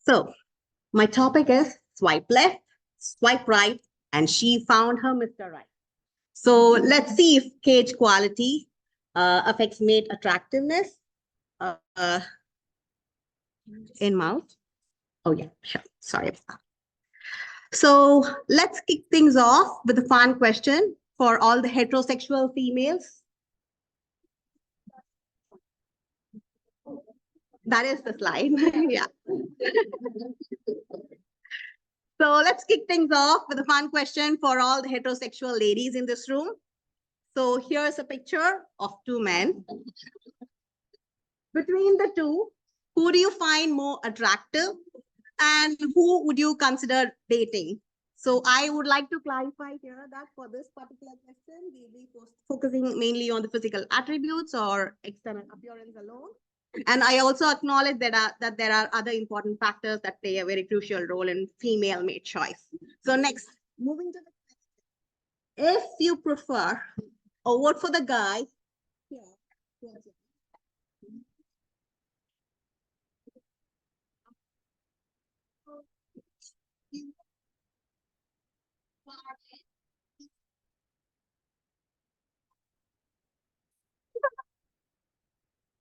So my topic is swipe left, swipe right, and she found her Mr. Right. So let's see if cage quality affects mate attractiveness uh, in mouth. Oh yeah, sure. Sorry about that. So let's kick things off with a fun question for all the heterosexual females. That is the slide. Yeah. So let's kick things off with a fun question for all the heterosexual ladies in this room. So here's a picture of two men. Between the two, who do you find more attractive and who would you consider dating? So I would like to clarify here that for this particular question, we'll be focusing mainly on the physical attributes or external appearance alone. And I also acknowledge that there are other important factors that play a very crucial role in female mate choice. So next, moving to the question. If you prefer or vote for the guy, here,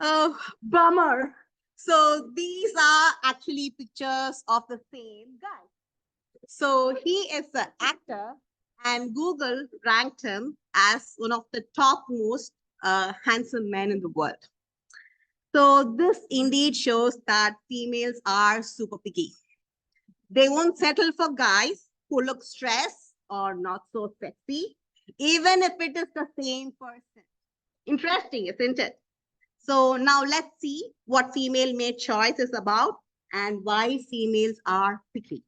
oh, bummer. So these are actually pictures of the same guy. So he is an actor, and Google ranked him as one of the top most handsome men in the world. So this indeed shows that females are super picky. They won't settle for guys who look stressed or not so sexy, even if it is the same person. Interesting, isn't it? So now let's see what female mate choice is about and why females are picky.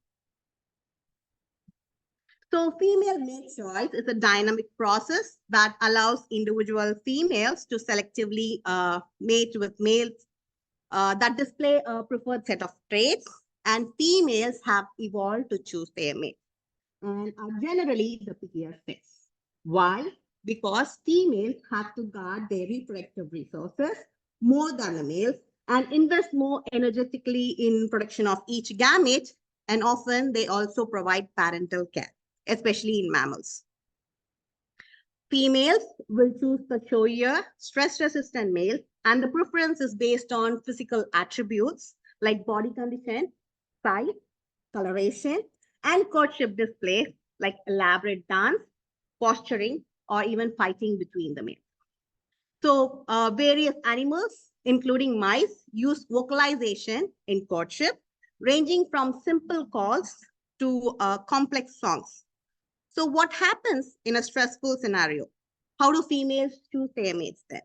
So female mate choice is a dynamic process that allows individual females to selectively mate with males that display a preferred set of traits, and females have evolved to choose their mate and are generally the pickier sex. Why? Because females have to guard their reproductive resources more than the males and invest more energetically in production of each gamete, and often they also provide parental care, especially in mammals. Females will choose the showier, stress-resistant male, and the preference is based on physical attributes like body condition, size, coloration, and courtship displays like elaborate dance, posturing, or even fighting between the males. So various animals, including mice, use vocalization in courtship, ranging from simple calls to complex songs. So what happens in a stressful scenario? How do females choose their mates then?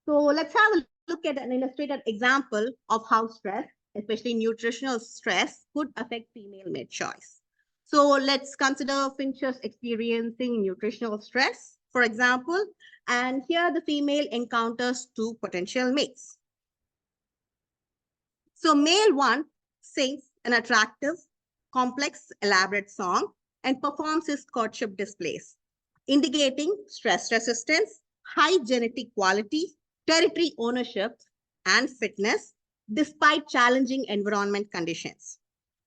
So let's have a look at an illustrated example of how stress, especially nutritional stress, could affect female mate choice. So let's consider finches experiencing nutritional stress, for example, and here the female encounters two potential mates. So male one sings an attractive, complex, elaborate song and performs his courtship displays, indicating stress resistance, high genetic quality, territory ownership, and fitness despite challenging environment conditions.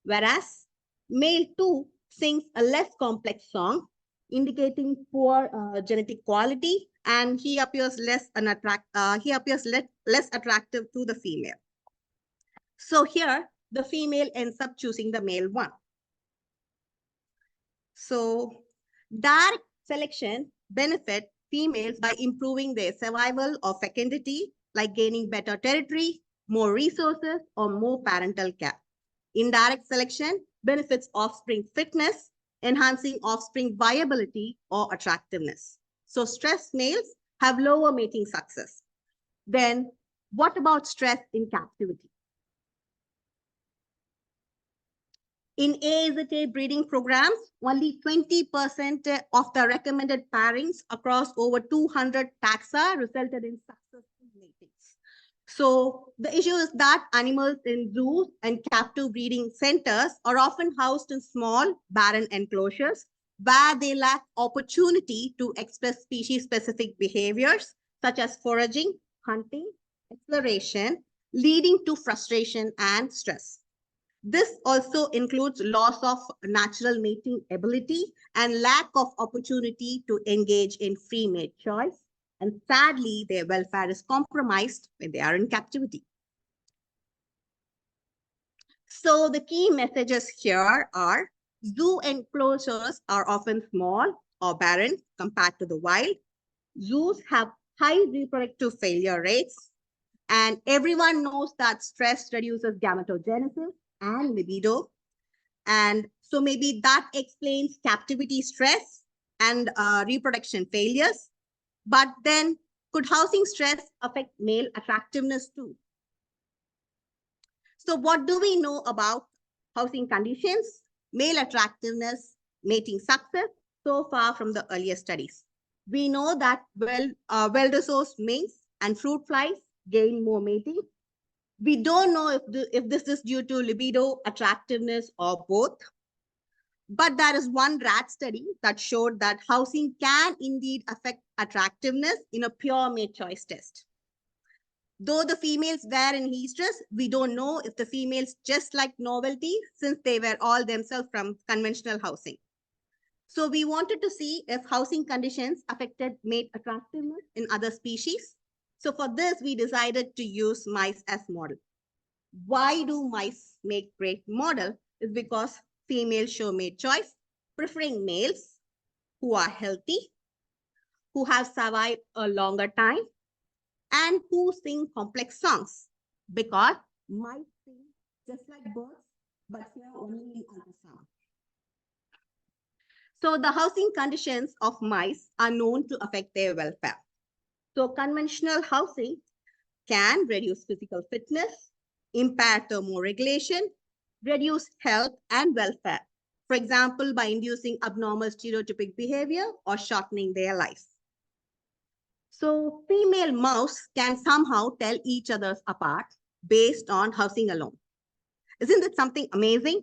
Whereas male 2 sings a less complex song, indicating poor genetic quality, and he appears less attractive to the female. So here, the female ends up choosing the male one. So direct selection benefit females by improving their survival or fecundity, like gaining better territory, more resources, or more parental care. Indirect selection benefits offspring fitness, enhancing offspring viability or attractiveness. So stressed males have lower mating success. Then what about stress in captivity? In AZA breeding programs, only 20% of the recommended pairings across over 200 taxa resulted in successful matings. So the issue is that animals in zoos and captive breeding centers are often housed in small, barren enclosures where they lack opportunity to express species-specific behaviors such as foraging, hunting, exploration, leading to frustration and stress. This also includes loss of natural mating ability and lack of opportunity to engage in free mate choice. And sadly, their welfare is compromised when they are in captivity. So the key messages here are zoo enclosures are often small or barren compared to the wild. Zoos have high reproductive failure rates, and everyone knows that stress reduces gametogenesis and libido. And so maybe that explains captivity stress and reproduction failures. But then could housing stress affect male attractiveness too? So what do we know about housing conditions, male attractiveness, mating success so far from the earlier studies? We know that well-resourced males and fruit flies gain more mating. We don't know if this is due to libido, attractiveness, or both. But there is one rat study that showed that housing can indeed affect attractiveness in a pure mate choice test. Though the females were in estrus, we don't know if the females just like novelty since they were all themselves from conventional housing. So we wanted to see if housing conditions affected mate attractiveness in other species. So for this, we decided to use mice as model. Why do mice make great model? Is because females show mate choice, preferring males who are healthy, who have survived a longer time, and who sing complex songs. Because mice sing just like birds, but hear only in ultrasound. So the housing conditions of mice are known to affect their welfare. So conventional housing can reduce physical fitness, impair thermoregulation, reduce health and welfare. For example, by inducing abnormal stereotypic behavior or shortening their life. So female mouse can somehow tell each other apart based on housing alone. Isn't it something amazing?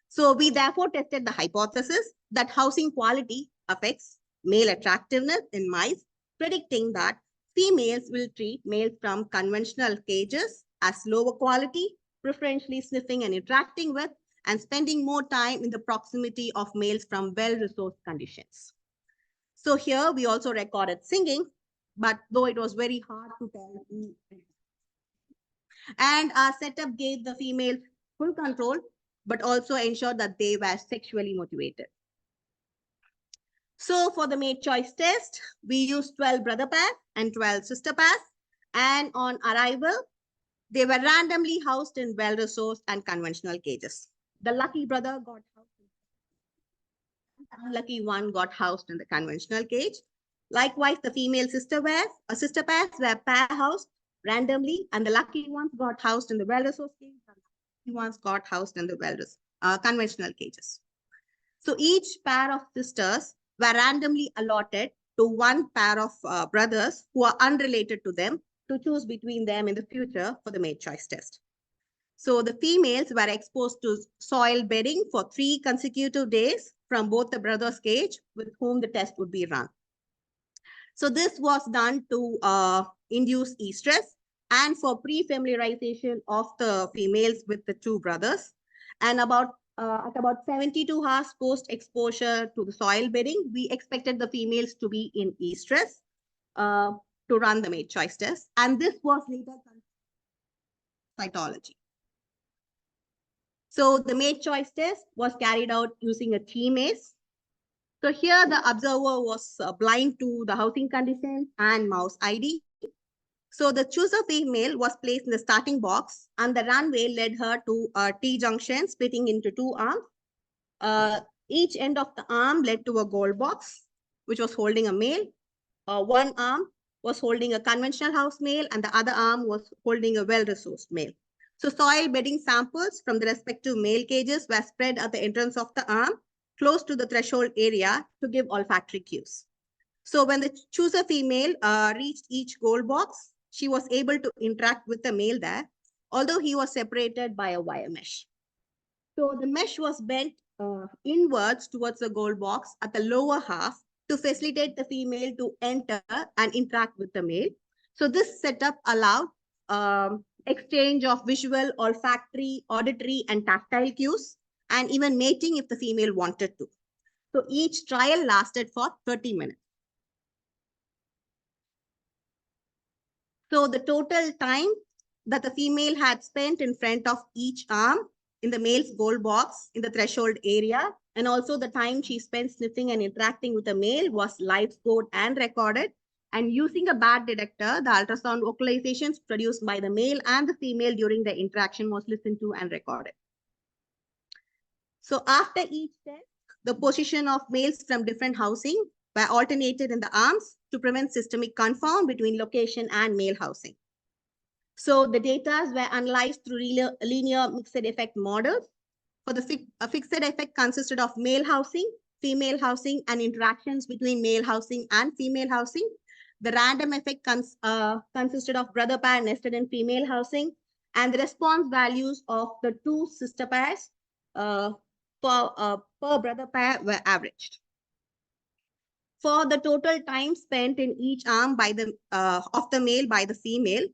So we therefore tested the hypothesis that housing quality affects male attractiveness in mice, predicting that females will treat males from conventional cages as lower quality, preferentially sniffing and interacting with, and spending more time in the proximity of males from well-resourced conditions. So here we also recorded singing, but though it was very hard to tell. And our setup gave the females full control, but also ensured that they were sexually motivated. So for the mate choice test, we used 12 brother pairs and 12 sister pairs. And on arrival, they were randomly housed in well-resourced and conventional cages. The lucky brother got housed. The unlucky one got housed in the conventional cage. Likewise, the female sister pairs were pair housed randomly, and the lucky ones got housed in the well-resourced cage. The lucky ones got housed in the conventional cages. So each pair of sisters were randomly allotted to one pair of brothers who are unrelated to them to choose between them in the future for the mate choice test. So the females were exposed to soil bedding for 3 consecutive days from both the brothers' cage with whom the test would be run. So this was done to induce estrus and for pre-familiarization of the females with the 2 brothers. And at about 72 hours post-exposure to the soil bedding, we expected the females to be in estrus to run the mate choice test. And this was later cytology. So the mate choice test was carried out using a T maze. So here the observer was blind to the housing conditions and mouse ID. So the chooser female was placed in the starting box and the runway led her to a T junction splitting into 2 arms. Each end of the arm led to a goal box, which was holding a male. One arm was holding a conventional house male and the other arm was holding a well-resourced male. So soil bedding samples from the respective male cages were spread at the entrance of the arm, close to the threshold area to give olfactory cues. So when the chooser female reached each goal box, she was able to interact with the male there, although he was separated by a wire mesh. So the mesh was bent inwards towards the goal box at the lower half to facilitate the female to enter and interact with the male. So this setup allowed exchange of visual, olfactory, auditory, and tactile cues, and even mating if the female wanted to. So each trial lasted for 30 minutes. So the total time that the female had spent in front of each arm in the male's goal box in the threshold area, and also the time she spent sniffing and interacting with the male was live scored and recorded. And using a bad detector, the ultrasound vocalizations produced by the male and the female during the interaction was listened to and recorded. So after each test, the position of males from different housing were alternated in the arms to prevent systemic confound between location and male housing. So the data were analyzed through linear mixed effect models. For the fixed effect consisted of male housing, female housing, and interactions between male housing and female housing. The random effect consisted of brother pair nested in female housing, and the response values of the two sister pairs per brother pair were averaged. For the total time spent in each arm by the of the male by the female,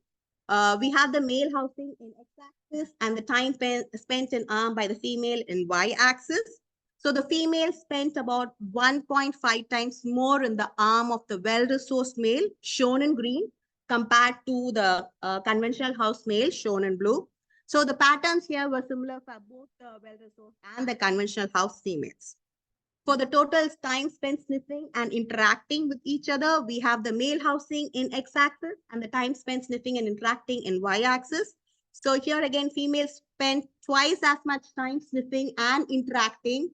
we have the male housing in x-axis and the time spent in arm by the female in y-axis. So the female spent about 1.5 times more in the arm of the well-resourced male, shown in green, compared to the conventional house male, shown in blue. So the patterns here were similar for both the well-resourced and the conventional house females. For the total time spent sniffing and interacting with each other, we have the male housing in x-axis and the time spent sniffing and interacting in y-axis. So here again, females spent twice as much time sniffing and interacting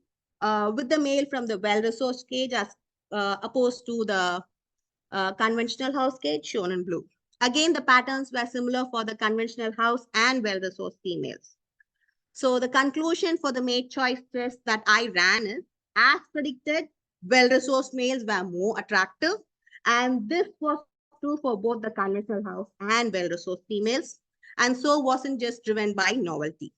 with the male from the well-resourced cage as opposed to the conventional house cage shown in blue. Again, the patterns were similar for the conventional house and well-resourced females. So the conclusion for the mate choice test that I ran is, as predicted, well-resourced males were more attractive. And this was true for both the conventional house and well-resourced females. And so wasn't just driven by novelty.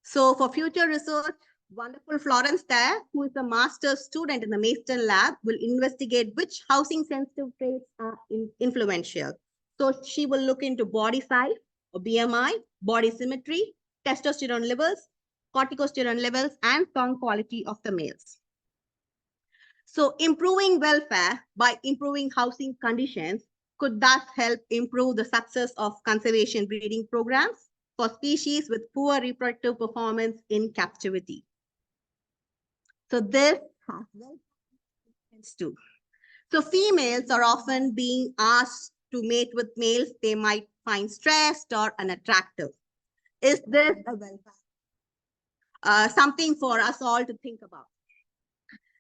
So for future research, wonderful Florence there, who is a master's student in the Mason lab, will investigate which housing sensitive traits are influential. So she will look into body size, or BMI, body symmetry, testosterone levels, corticosterone levels, and song quality of the males. So improving welfare by improving housing conditions could thus help improve the success of conservation breeding programs for species with poor reproductive performance in captivity. So this has welfare too. So females are often being asked to mate with males they might find stressed or unattractive. Is this a welfare? Something for us all to think about.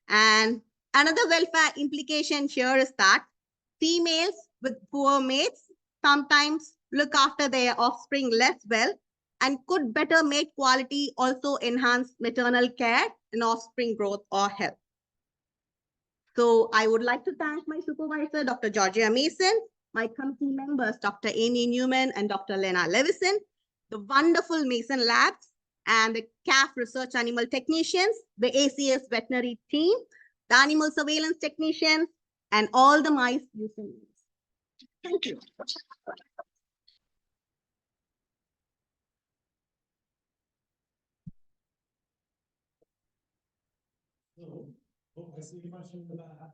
And another welfare implication here is that females with poor mates sometimes look after their offspring less well, and could better mate quality also enhance maternal care and offspring growth or health. So I would like to thank my supervisor, Dr. Georgia Mason, my committee members, Dr. Amy Newman and Dr. Lena Levison, the wonderful Mason Labs, and the CAF research animal technicians, the ACS veterinary team, the animal surveillance technicians, and all the mice using these. Thank you. I see a question in the back.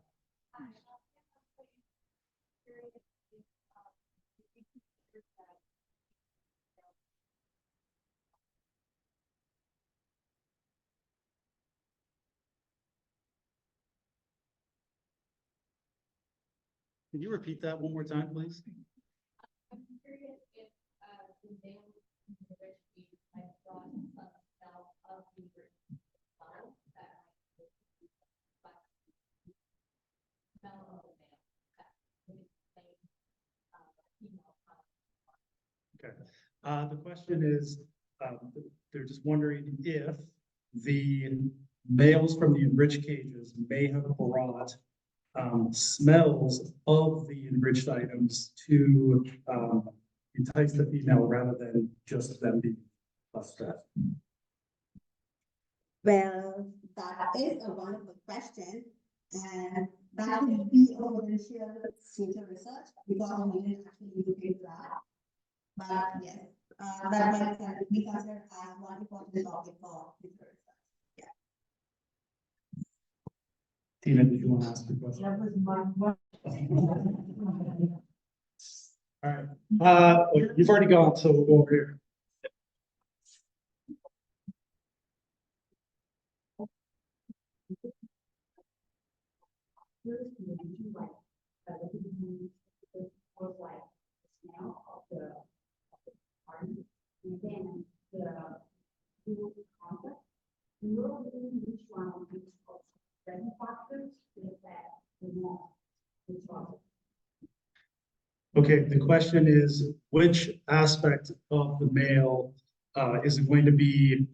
Can you repeat that one more time, please? I'm curious if the male enriched might draw some cells of the enriched cells that might smell of the male that would explain female. Okay. The question is, they're just wondering if the males from the enriched cages may have brought smells of the enriched items to entice the female rather than just them being less stressed. Well, that is a wonderful question, and that would be a potential future research because we didn't actually look into that. But yes, that might be considered as one important topic for future research. Tina, did you want to ask a question? That was my. All right, well, you've already gone, so we'll go over here. Was like the smell of the garden, and then the food concept. We were doing which one of these seven factors is that the most, which was. Okay, the question is, which aspect of the male is it going to be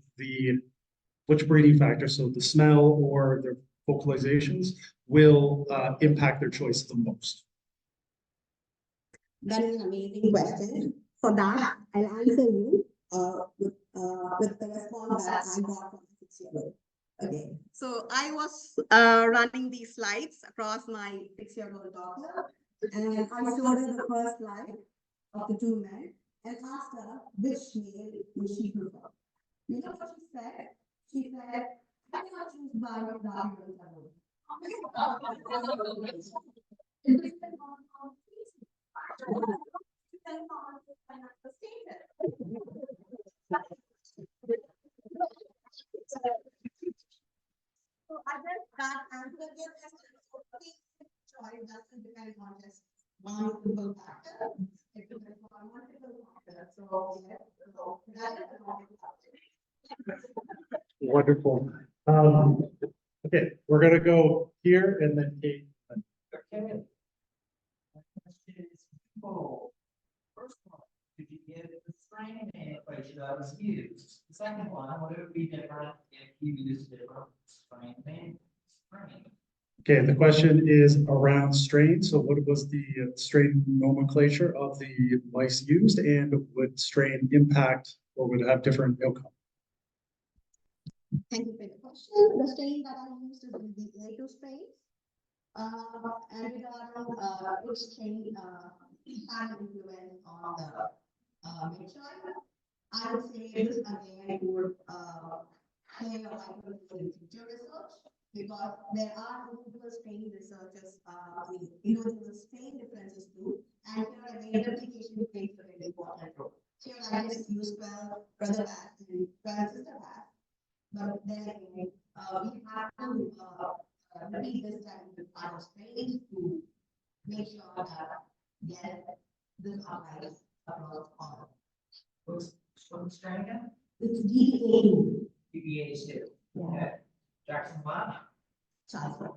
which breeding factor, so the smell or their vocalizations will impact their choice the most? That is an amazing question. For that, I'll answer you with the response that I got from a 6-year-old. Okay, so I was running these slides across my 6-year-old daughter, and I showed her the first slide of the two men and asked her which male would she prefer. You know what she said? She said, I cannot choose by the arguments alone. So I guess that answer gives us choice doesn't depend on just one single factor. It depends on multiple factors. So yes, so that is the topic. Wonderful. Okay, we're gonna go here and then Kate. Okay. My question is twofold. First one, could you give the strain nomenclature that was used? The second one, would it be different if you used different strain name? Okay, the question is around strain. So what was the strain nomenclature of the mice used, and would strain impact or would it have different outcome? Thank you for the question. The strain that I used is the A2 strain. And regarding which strain had an influence on the mixture, I would say this again would play a vital role in future research, because there are individual strain researchers, individual strain differences too, and here again replication plays a very important role. Here I just use 12 brother bats and 12 sister bats. But then again, we have to repeat this time with our strains to make sure that get this applies across all. What's the strain again? It's DBA2. BBH2. Yeah. Okay. Jackson Lab. Chancellor.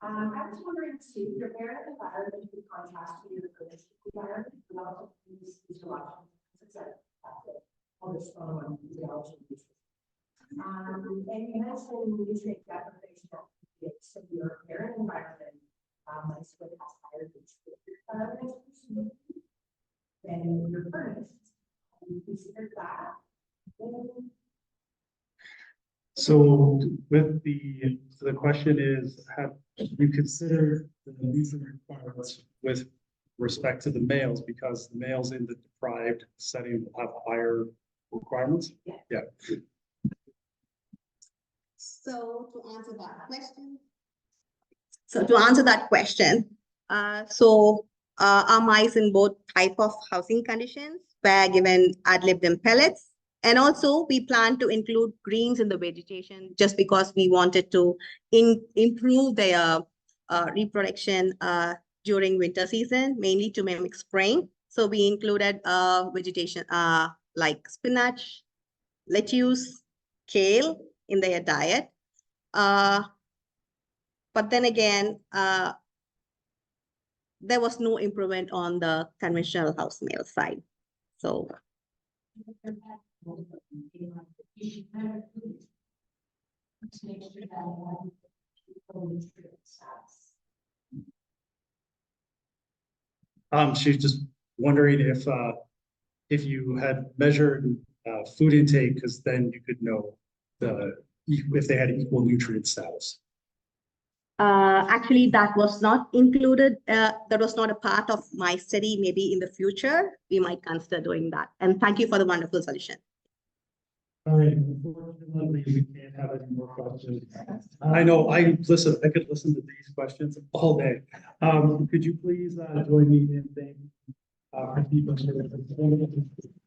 I was wondering too, your parent environment in contrast to your British environment, relative to these elections, on this phone, physiology. And you mentioned nutrient deprivation so your parent environment, mice would have higher nutrient than your furnace. You consider that? So with the question is, have you considered the nutrient requirements with respect to the males, because the males in the deprived setting will have higher requirements? Yeah. So to answer that question, our mice in both type of housing conditions were given ad libitum pellets. And also we plan to include greens in the vegetation just because we wanted to improve their reproduction during winter season, mainly to mimic spring. So we included vegetation like spinach, lettuce, kale in their diet. But then again, there was no improvement on the conventional house male side. So She's just wondering if you had measured food intake, because then you could know if they had equal nutrient status. Actually, that was not included, that was not a part of my study. Maybe in the future, we might consider doing that. And thank you for the wonderful solution. All right, unfortunately, we can't have any more questions. I know, I could listen to these questions all day. Could you please join me in thanking Prathipa for